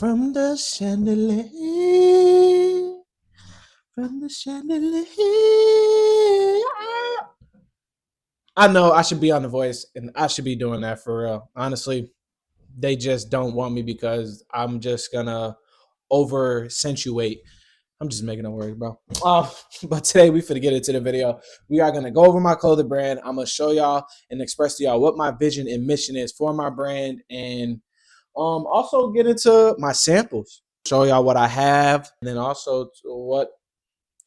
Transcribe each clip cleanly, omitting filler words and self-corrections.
From the chandelier, from the chandelier. I know I should be on The Voice, and I should be doing that for real. Honestly, they just don't want me because I'm just gonna over accentuate. I'm just making it work, bro. But today we finna get into the video. We are gonna go over my clothing brand. I'm gonna show y'all and express to y'all what my vision and mission is for my brand, and also get into my samples. Show y'all what I have, and then also what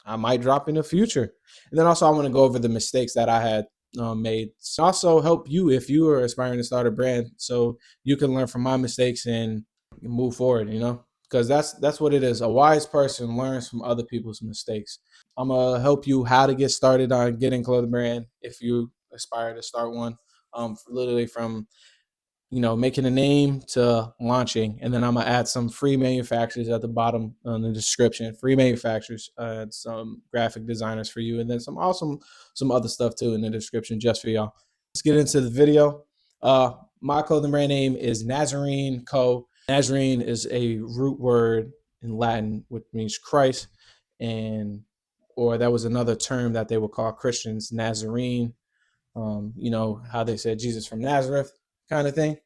I might drop in the future. And then also I want to go over the mistakes that I had made. So also help you if you are aspiring to start a brand, so you can learn from my mistakes and move forward. Because that's what it is. A wise person learns from other people's mistakes. I'm gonna help you how to get started on getting clothing brand if you aspire to start one. Literally from making a name to launching. And then I'm gonna add some free manufacturers at the bottom in the description, free manufacturers, some graphic designers for you, and then some other stuff too in the description just for y'all. Let's get into the video. My clothing brand name is Nazarene Co. Nazarene is a root word in Latin, which means Christ, or that was another term that they would call Christians, Nazarene. How they said Jesus from Nazareth kind of thing.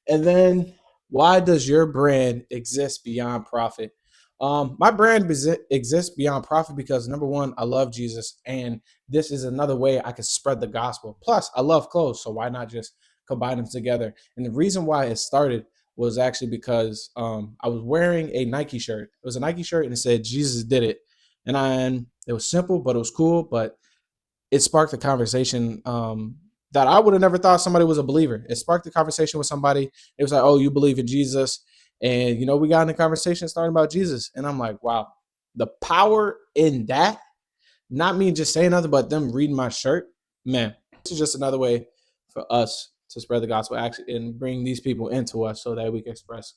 And then, why does your brand exist beyond profit? My brand exists beyond profit because, number one, I love Jesus, and this is another way I can spread the gospel. Plus, I love clothes, so why not just combine them together? And the reason why it started was actually because I was wearing a Nike shirt. It was a Nike shirt, and it said "Jesus did it," and it was simple, but it was cool. But it sparked a conversation that I would have never thought somebody was a believer. It sparked a conversation with somebody. It was like, "Oh, you believe in Jesus?" And we got in a conversation starting about Jesus, and I'm like, "Wow, the power in that." Not me just saying nothing, but them reading my shirt, man. This is just another way for us to spread the gospel actually and bring these people into us so that we can express,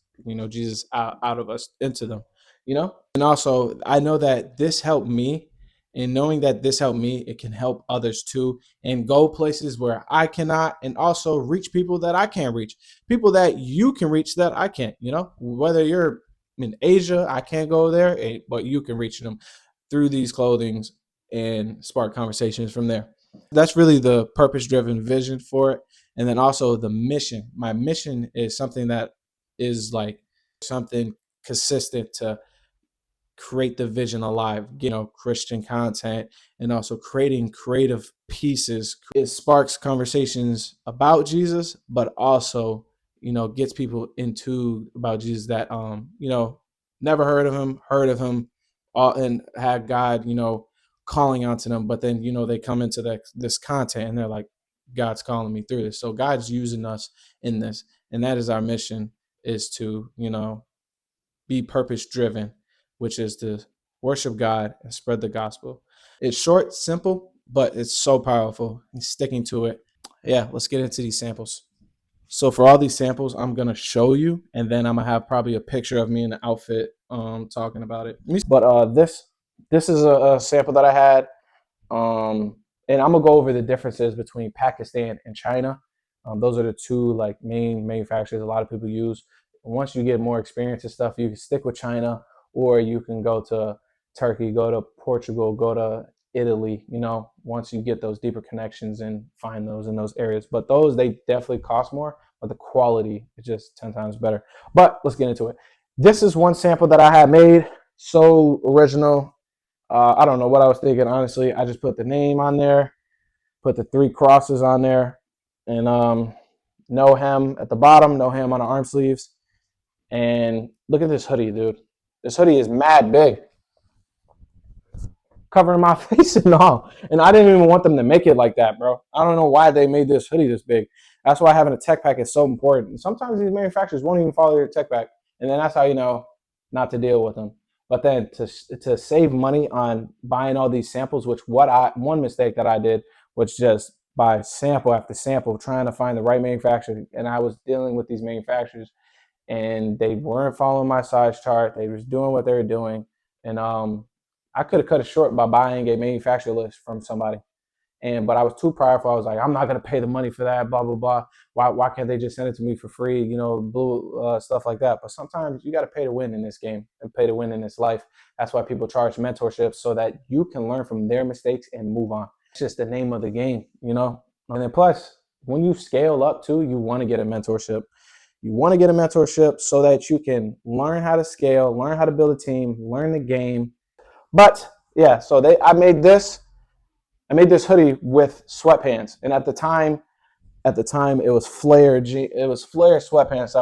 Jesus out of us into them. And also, I know that this helped me, and knowing that this helped me, it can help others too, and go places where I cannot, and also reach people that I can't reach, people that you can reach that I can't. Whether you're in Asia, I can't go there, but you can reach them through these clothings and spark conversations from there. That's really the purpose-driven vision for it. And then also the mission. My mission is something that is like something consistent to create the vision alive, Christian content, and also creating creative pieces. It sparks conversations about Jesus, but also, gets people into about Jesus that, never heard of him, and had God, calling onto them. But then, they come into this content and they're like, God's calling me through this. So God's using us in this. And that is our mission, is to, be purpose driven, which is to worship God and spread the gospel. It's short, simple, but it's so powerful. And sticking to it. Yeah, let's get into these samples. So for all these samples, I'm gonna show you, and then I'm gonna have probably a picture of me in the outfit talking about it. But this is a sample that I had. And I'm gonna go over the differences between Pakistan and China. Those are the two main manufacturers a lot of people use. Once you get more experience and stuff, you can stick with China, or you can go to Turkey, go to Portugal, go to Italy. Once you get those deeper connections and find those in those areas. But they definitely cost more, but the quality is just 10 times better. But let's get into it. This is one sample that I had made. So original. I don't know what I was thinking, honestly. I just put the name on there, put the 3 crosses on there, and no hem at the bottom, no hem on the arm sleeves. And look at this hoodie, dude. This hoodie is mad big, covering my face and all. And I didn't even want them to make it like that, bro. I don't know why they made this hoodie this big. That's why having a tech pack is so important. Sometimes these manufacturers won't even follow your tech pack, and then that's how you know not to deal with them. But then to save money on buying all these samples, which one mistake that I did was just buy sample after sample, trying to find the right manufacturer. And I was dealing with these manufacturers, and they weren't following my size chart. They was doing what they were doing, and I could have cut it short by buying a manufacturer list from somebody. But I was too prideful. I was like, I'm not gonna pay the money for that. Blah blah blah. Why can't they just send it to me for free? Stuff like that. But sometimes you got to pay to win in this game and pay to win in this life. That's why people charge mentorship, so that you can learn from their mistakes and move on. It's just the name of the game. And then plus, when you scale up too, you want to get a mentorship. You want to get a mentorship so that you can learn how to scale, learn how to build a team, learn the game. But yeah, so I made this hoodie with sweatpants, and at the time it was flare sweatpants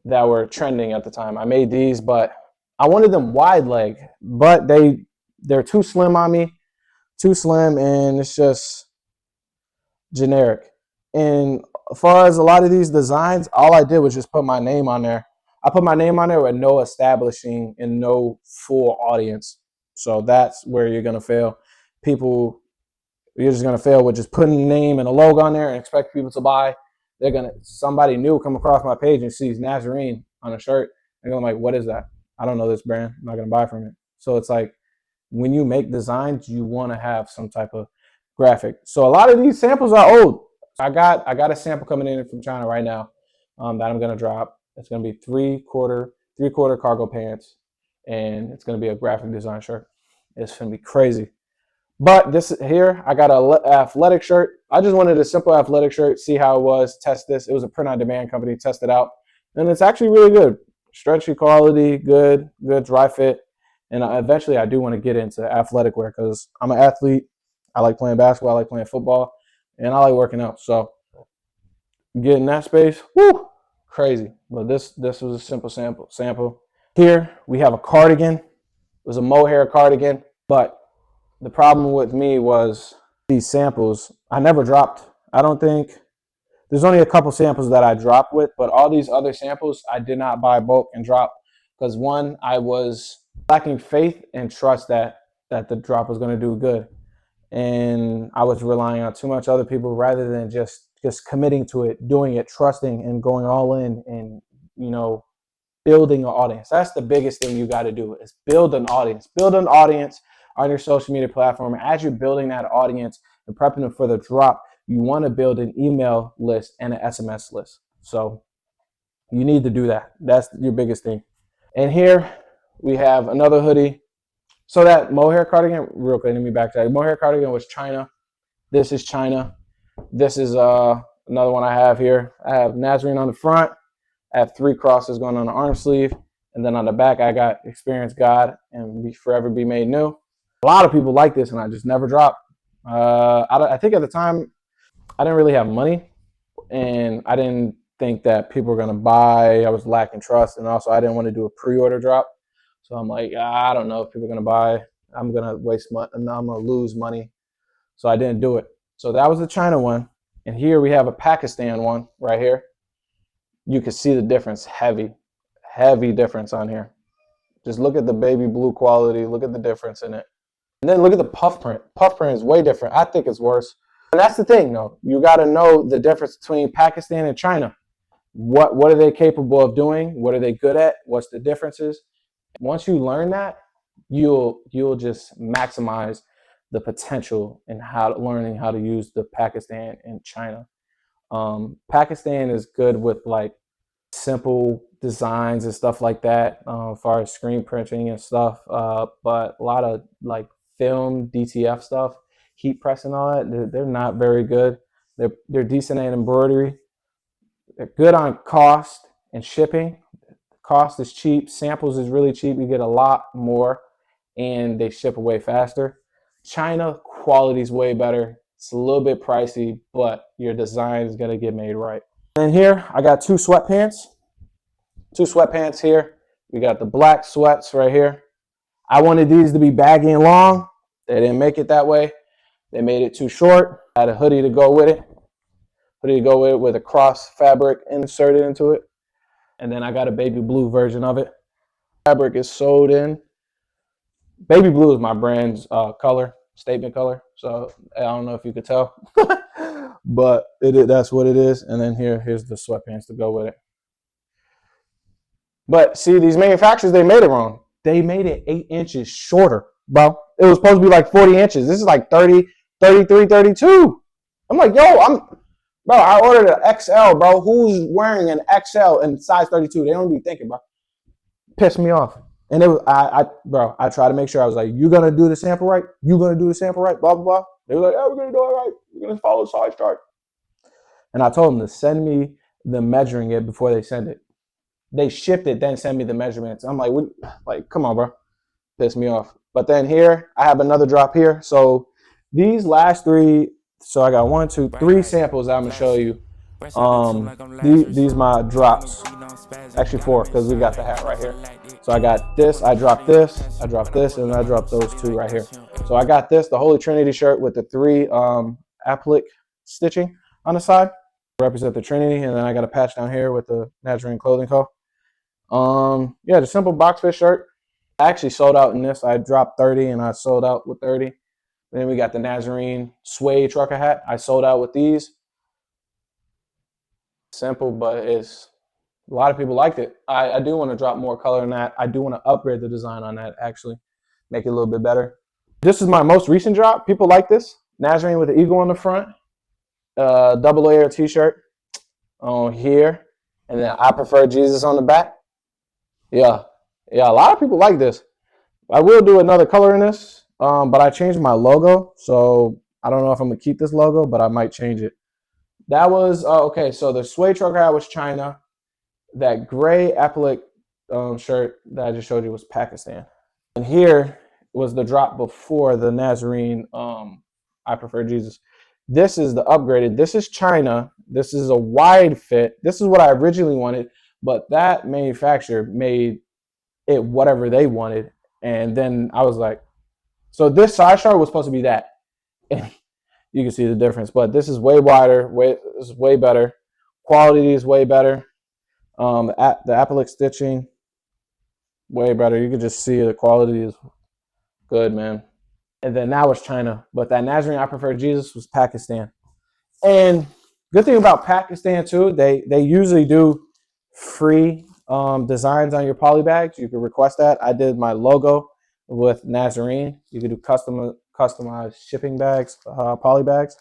that were trending at the time. I made these, but I wanted them wide leg, but they're too slim on me, and it's just generic. And as far as a lot of these designs, all I did was just put my name on there. I put my name on there with no establishing and no full audience. So that's where you're gonna fail. You're just gonna fail with just putting a name and a logo on there and expect people to buy. Somebody new come across my page and sees Nazarene on a shirt and I'm like, what is that? I don't know this brand. I'm not gonna buy from it. So it's like, when you make designs, you want to have some type of graphic. So a lot of these samples are old. I got a sample coming in from China right now that I'm gonna drop. It's gonna be three-quarter cargo pants, and it's gonna be a graphic design shirt. It's gonna be crazy. But this here, I got an athletic shirt. I just wanted a simple athletic shirt, see how it was, test this. It was a print-on-demand company, test it out, and it's actually really good. Stretchy quality, good dry fit. And eventually I do want to get into athletic wear because I'm an athlete. I like playing basketball, I like playing football, and I like working out. So getting that space, whoo, crazy. But this was a simple sample. Here we have a cardigan. It was a mohair cardigan, but the problem with me was these samples. I never dropped. I don't think there's only a couple samples that I dropped with, but all these other samples I did not buy bulk and drop because one, I was lacking faith and trust that the drop was going to do good, and I was relying on too much other people rather than just committing to it, doing it, trusting, and going all in, and building an audience. That's the biggest thing you got to do, is build an audience on your social media platform. As you're building that audience and prepping them for the drop, you want to build an email list and an SMS list. So you need to do that. That's your biggest thing. And here we have another hoodie. So that mohair cardigan, real quick, let me backtrack. Mohair cardigan was China. This is China. This is another one I have here. I have Nazarene on the front. I have 3 crosses going on the arm sleeve. And then on the back, I got Experience God and Forever Be Made New. A lot of people like this, and I just never dropped. I think at the time, I didn't really have money, and I didn't think that people were going to buy. I was lacking trust, and also I didn't want to do a pre-order drop. So I'm like, I don't know if people are going to buy. I'm going to waste money, and I'm going to lose money. So I didn't do it. So that was the China one. And here we have a Pakistan one right here. You can see the difference, heavy difference on here. Just look at the baby blue quality. Look at the difference in it. And then look at the puff print. Puff print is way different. I think it's worse. And that's the thing, though. You got to know the difference between Pakistan and China. What are they capable of doing? What are they good at? What's the differences? Once you learn that, you'll just maximize the potential in learning how to use the Pakistan and China. Pakistan is good with like simple designs and stuff like that, as far as screen printing and stuff. But a lot of like film DTF stuff, heat press and all that, they're not very good. They're decent at embroidery. They're good on cost and shipping. Cost is cheap. Samples is really cheap. You get a lot more, and they ship away faster. China, quality is way better. It's a little bit pricey, but your design is gonna get made right. And here I got 2 sweatpants. 2 sweatpants here. We got the black sweats right here. I wanted these to be baggy and long. They didn't make it that way. They made it too short. I had a hoodie to go with it. With a cross fabric inserted into it. And then I got a baby blue version of it. Fabric is sewed in. Baby blue is my brand's color, statement color. So I don't know if you could tell, but that's what it is. And then here's the sweatpants to go with it. But see, these manufacturers, they made it wrong. They made it 8 inches shorter, bro. It was supposed to be like 40 inches. This is like 30, 33, 32. I'm like, yo, bro, I ordered an XL, bro. Who's wearing an XL in size 32? They don't be thinking, bro. Pissed me off. And it was, bro, I tried to make sure. I was like, you gonna do the sample right? You gonna do the sample right? Blah, blah, blah. They were like, yeah, we're gonna do it right. We're gonna follow the size chart. And I told them to send me the measuring it before they send it. They shipped it, then send me the measurements. I'm like, what? Like, come on, bro. Pissed me off. But then here, I have another drop here. So these last three, so I got 1, 2, 3 samples I'm gonna show you. These my drops. Actually 4, because we got the hat right here. So I got this, I dropped this, I dropped this, and I dropped those 2 right here. So I got this, the Holy Trinity shirt with the 3 applique stitching on the side. Represent the Trinity, and then I got a patch down here with the Nazarene Clothing Co. Yeah, the simple box fit shirt. I actually sold out in this. I dropped 30 and I sold out with 30. Then we got the Nazarene suede trucker hat. I sold out with these. Simple, but it's a lot of people liked it. I do want to drop more color in that. I do want to upgrade the design on that, actually. Make it a little bit better. This is my most recent drop. People like this. Nazarene with the eagle on the front. Double layer t-shirt on here. And then I prefer Jesus on the back. Yeah, a lot of people like this. I will do another color in this, but I changed my logo, so I don't know if I'm gonna keep this logo, but I might change it. That was okay. So the suede trucker hat was China. That gray applique shirt that I just showed you was Pakistan. And here was the drop before the Nazarene. I prefer Jesus. This is the upgraded. This is China. This is a wide fit. This is what I originally wanted, but that manufacturer made it whatever they wanted. And then I was like, so this size chart was supposed to be that. And you can see the difference, but this is way wider, this is way better. Quality is way better. The applique stitching, way better. You can just see the quality is good, man. And then that was China, but that Nazarene I prefer Jesus was Pakistan. And good thing about Pakistan too, they usually do free designs on your poly bags. You can request that. I did my logo with Nazarene. You can do customized shipping bags, poly bags.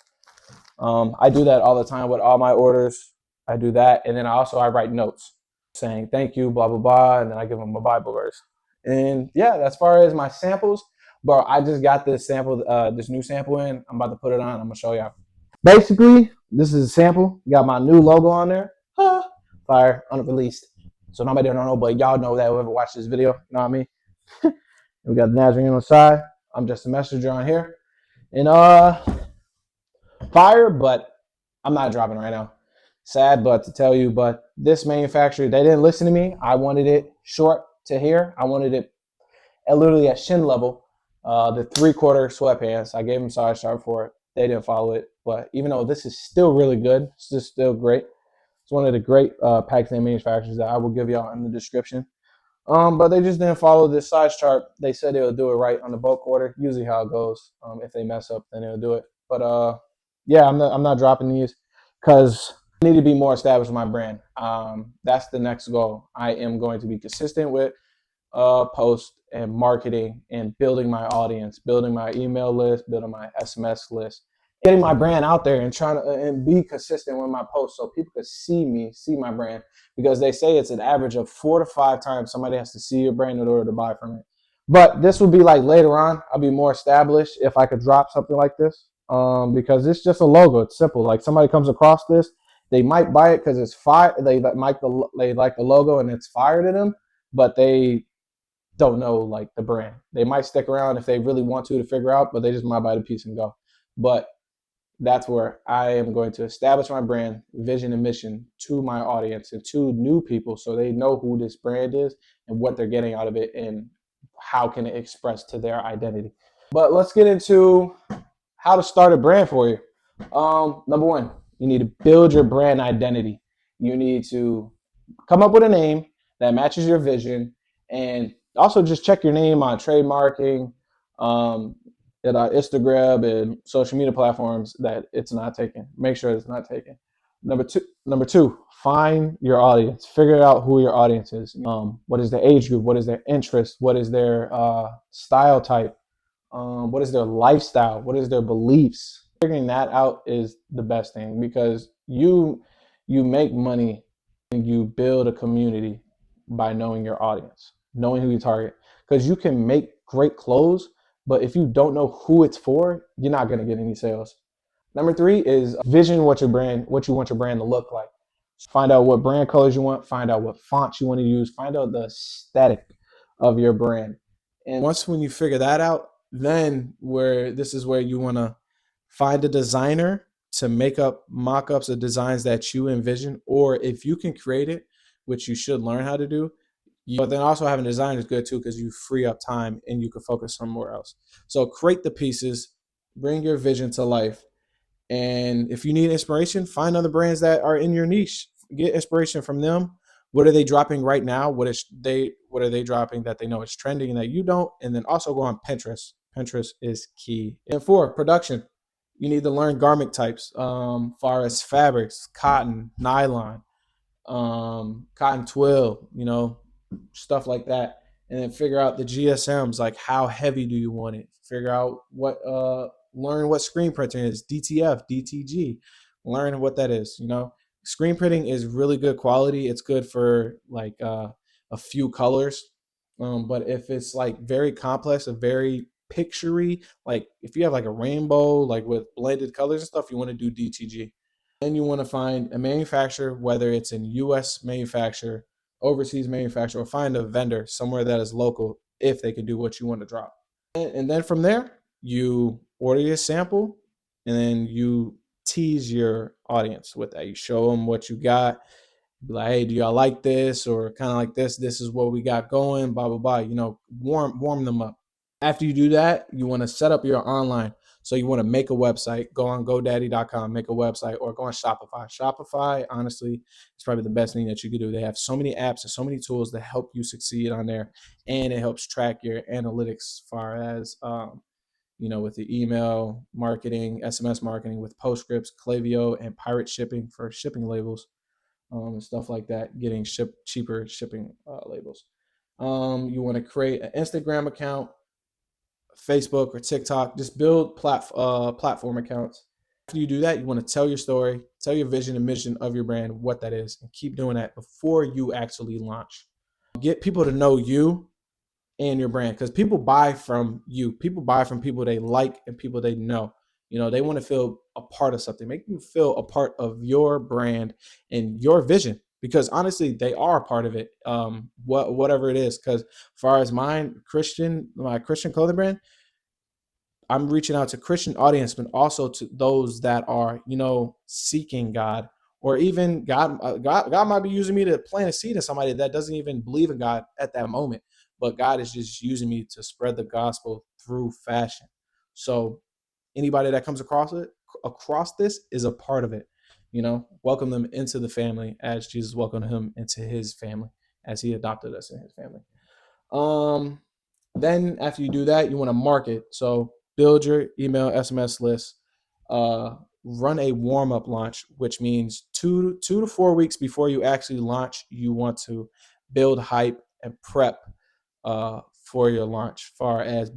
I do that all the time with all my orders. I do that, and then I write notes saying thank you, blah blah blah, and then I give them a Bible verse. And yeah, as far as my samples, bro, I just got this sample, this new sample in. I'm about to put it on. I'm gonna show y'all. Basically, this is a sample. Got my new logo on there. Fire, unreleased. So nobody don't know, but y'all know that whoever watched this video, you know what I mean? We got the Nazarene on the side. I'm just a messenger on here. And fire, but I'm not dropping right now. Sad, but to tell you, but this manufacturer, they didn't listen to me. I wanted it short to here. I wanted it literally at shin level. The 3/4 sweatpants. I gave them size chart for it. They didn't follow it. But even though this is still really good, it's still great. It's one of the great Pakistan manufacturers that I will give y'all in the description. But they just didn't follow this size chart. They said they'll do it right on the bulk order. Usually how it goes. If they mess up, then they'll do it. But yeah, I'm not dropping these because I need to be more established with my brand. That's the next goal. I am going to be consistent with post and marketing and building my audience, building my email list, building my SMS list, getting my brand out there and trying to and be consistent with my posts so people could see me, see my brand, because they say it's an average of 4 to 5 times somebody has to see your brand in order to buy from it. But this would be like later on. I'll be more established if I could drop something like this, because it's just a logo. It's simple. Like somebody comes across this, they might buy it because it's fire. They like the logo and it's fire to them, but they don't know like the brand. They might stick around if they really want to figure out, but they just might buy the piece and go. But that's where I am going to establish my brand, vision, and mission to my audience and to new people so they know who this brand is and what they're getting out of it and how can it express to their identity. But let's get into how to start a brand for you. Number one, you need to build your brand identity. You need to come up with a name that matches your vision, and also just check your name on trademarking, at Instagram and social media platforms that it's not taken. Make sure it's not taken. Number two, find your audience. Figure out who your audience is. What is their age group? What is their interest? What is their style type? What is their lifestyle? What is their beliefs? Figuring that out is the best thing, because you make money and you build a community by knowing your audience, knowing who you target. Because you can make great clothes, but if you don't know who it's for, you're not gonna get any sales. Number three is vision what you want your brand to look like. Find out what brand colors you want, find out what fonts you want to use, find out the aesthetic of your brand. And once when you figure that out, then where this is where you want to find a designer to make up mock-ups of designs that you envision, or if you can create it, which you should learn how to do. But then also having a designer is good too, because you free up time and you can focus somewhere else. So create the pieces, bring your vision to life, and if you need inspiration, find other brands that are in your niche. Get inspiration from them. What are they dropping right now? What are they dropping that they know is trending and that you don't? And then also go on Pinterest. Pinterest is key. And four, production. You need to learn garment types, far as fabrics, cotton, nylon, cotton twill, stuff like that. And then figure out the GSMs, like how heavy do you want it? Figure out learn what screen printing is, DTF, DTG, learn what that is. Screen printing is really good quality. It's good for like a few colors. But if it's like very complex, a very picturey, like if you have like a rainbow, like with blended colors and stuff, you want to do DTG. Then you want to find a manufacturer, whether it's an US manufacturer, overseas manufacturer, or find a vendor somewhere that is local if they can do what you want to drop. And then from there, you order your sample, and then you tease your audience with that. You show them what you got. Be like, hey, do y'all like this? Or kind of like this? This is what we got going, blah, blah, blah. Warm them up. After you do that, you want to set up your online. So you want to make a website, go on GoDaddy.com, make a website, or go on Shopify. Shopify, honestly, is probably the best thing that you could do. They have so many apps and so many tools that help you succeed on there, and it helps track your analytics as far as with the email marketing, SMS marketing, with Postscripts, Klaviyo, and pirate shipping for shipping labels, and stuff like that, getting cheaper shipping labels. You want to create an Instagram account, Facebook or TikTok. Just build platform accounts. After you do that, you want to tell your story, tell your vision and mission of your brand, what that is, and keep doing that before you actually launch. Get people to know you and your brand, because people buy from you. People buy from people they like and people they know. They want to feel a part of something. Make them feel a part of your brand and your vision, because honestly, they are a part of it. Whatever it is. Because as far as my Christian clothing brand, I'm reaching out to Christian audience, but also to those that are, seeking God, or even God might be using me to plant a seed in somebody that doesn't even believe in God at that moment, but God is just using me to spread the gospel through fashion. So anybody that comes across this is a part of it. Welcome them into the family as Jesus welcomed him into his family, as he adopted us in his family. Then after you do that, you want to market. So build your email SMS list, run a warm-up launch, which means 2 to 4 weeks before you actually launch, you want to build hype and prep for your launch, far as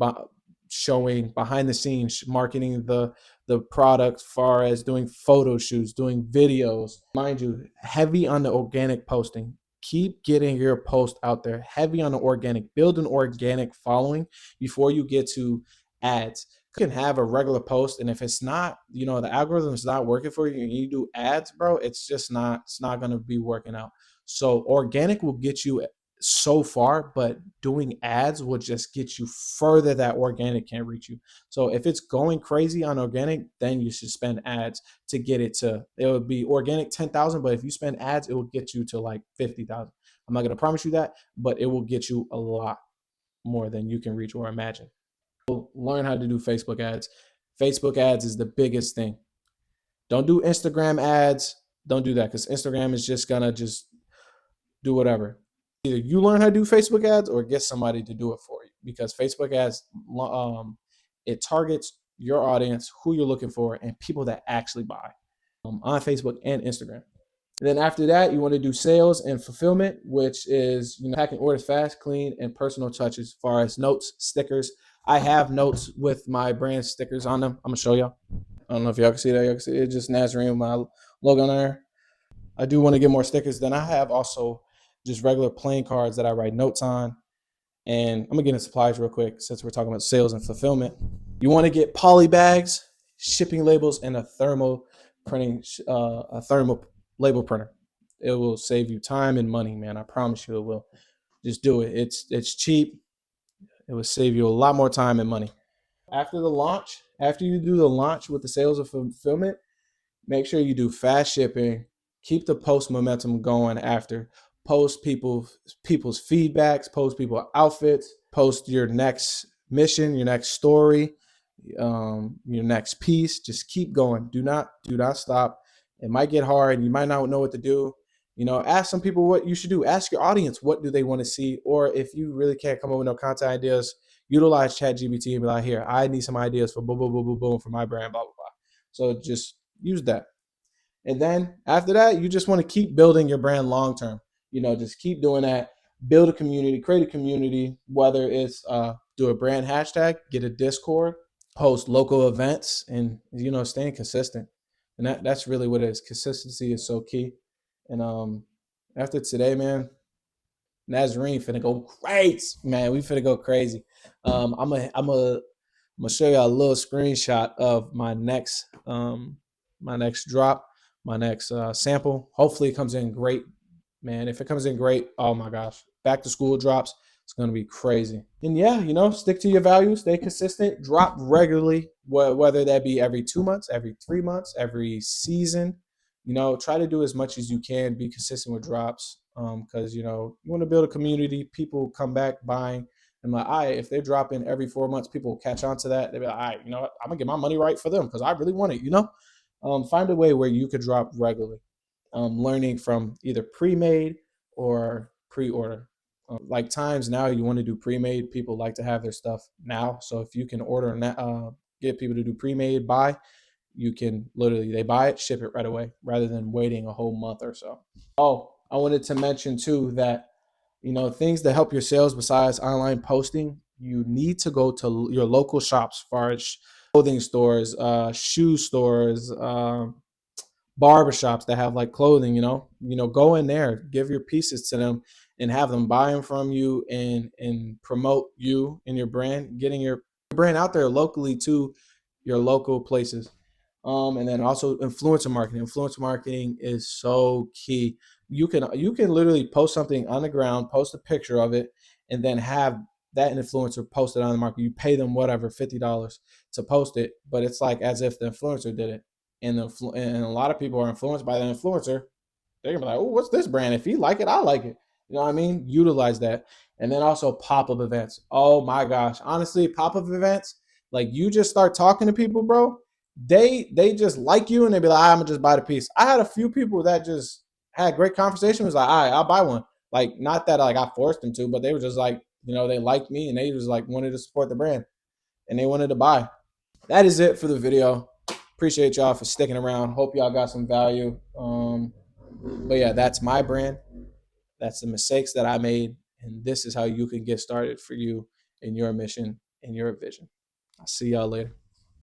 showing behind the scenes, marketing the product, far as doing photo shoots, doing videos. Mind you, heavy on the organic posting. Keep getting your post out there, heavy on the organic. Build an organic following before you get to ads. You can have a regular post, and if it's not, the algorithm is not working for you, and you do ads, bro, it's not going to be working out. So organic will get you so far, but doing ads will just get you further that organic can't reach you. So if it's going crazy on organic, then you should spend ads to get it would be organic 10,000, but if you spend ads, it will get you to like 50,000. I'm not going to promise you that, but it will get you a lot more than you can reach or imagine. So learn how to do Facebook ads. Facebook ads is the biggest thing. Don't do Instagram ads. Don't do that, because Instagram is just going to just do whatever. Either you learn how to do Facebook ads or get somebody to do it for you, because Facebook ads, it targets your audience, who you're looking for, and people that actually buy on Facebook and Instagram. And then after that, you want to do sales and fulfillment, which is packing orders fast, clean, and personal touches, as far as notes, stickers, I have notes with my brand stickers on them. I'm gonna show y'all. I don't know if y'all can see that. Y'all can see it. It's just Nazarene with my logo on there. I do want to get more stickers. Then I have also just regular plain cards that I write notes on. And I'm gonna get into supplies real quick since we're talking about sales and fulfillment. You want to get poly bags, shipping labels, and a thermal label printer. It will save you time and money, man. I promise you it will. Just do it. It's cheap. It will save you a lot more time and money. After the launch, after you do the launch with the sales and fulfillment, make sure you do fast shipping. Keep the post momentum going after. Post people's feedbacks, post people outfits, post your next mission, your next story, your next piece. Just keep going. Do not stop. It might get hard. You might not know what to do. Ask some people what you should do. Ask your audience what do they want to see, or if you really can't come up with no content ideas, utilize ChatGPT and be like, here, I need some ideas for boom, boom, boom, boom, boom for my brand, blah blah blah. So just use that. And then after that, you just want to keep building your brand long term. Just keep doing that. Build a community, create a community, whether it's do a brand hashtag, get a Discord, host local events, and staying consistent. And that's really what it is. Consistency is so key. And after today, man, Nazarene finna go crazy, man. We finna go crazy. I'm gonna show you a little screenshot of my next drop, my next sample. Hopefully, it comes in great, man. If it comes in great, oh my gosh, back to school drops. It's gonna be crazy. And yeah, stick to your values, stay consistent, drop regularly, whether that be every 2 months, every 3 months, every season. Try to do as much as you can. Be consistent with drops, because you want to build a community. People come back buying, and like, all right, if they're dropping every 4 months, people will catch on to that. They'll be like, all right, what? I'm gonna get my money right for them because I really want it. Find a way where you could drop regularly. Learning from either pre-made or pre-order. Like times now, you want to do pre-made. People like to have their stuff now, so if you can order and get people to do pre-made buy, you can literally they buy it, ship it right away, rather than waiting a whole month or so. Oh, I wanted to mention too that things that help your sales besides online posting, you need to go to your local shops, as far as clothing stores, shoe stores, barbershops that have like clothing. Go in there, give your pieces to them, and have them buy them from you, and promote you and your brand, getting your brand out there locally to your local places. And then also influencer marketing. Influencer marketing is so key. You can literally post something on the ground, post a picture of it, and then have that influencer post it on the market. You pay them whatever, $50 to post it, but it's like as if the influencer did it. And a lot of people are influenced by the influencer. They're gonna be like, oh, what's this brand? If you like it, I like it. You know what I mean? Utilize that. And then also pop-up events. Oh my gosh. Honestly, pop-up events, like you just start talking to people, bro. They just like you and they be like, I'm gonna just buy the piece. I had a few people that just had great conversation. Was like, all right, I'll buy one. Like, not that like I forced them to, but they were just like, they liked me and they just like wanted to support the brand and they wanted to buy. That is it for the video. Appreciate y'all for sticking around. Hope y'all got some value. But yeah, that's my brand. That's the mistakes that I made. And this is how you can get started for you in your mission and your vision. I'll see y'all later.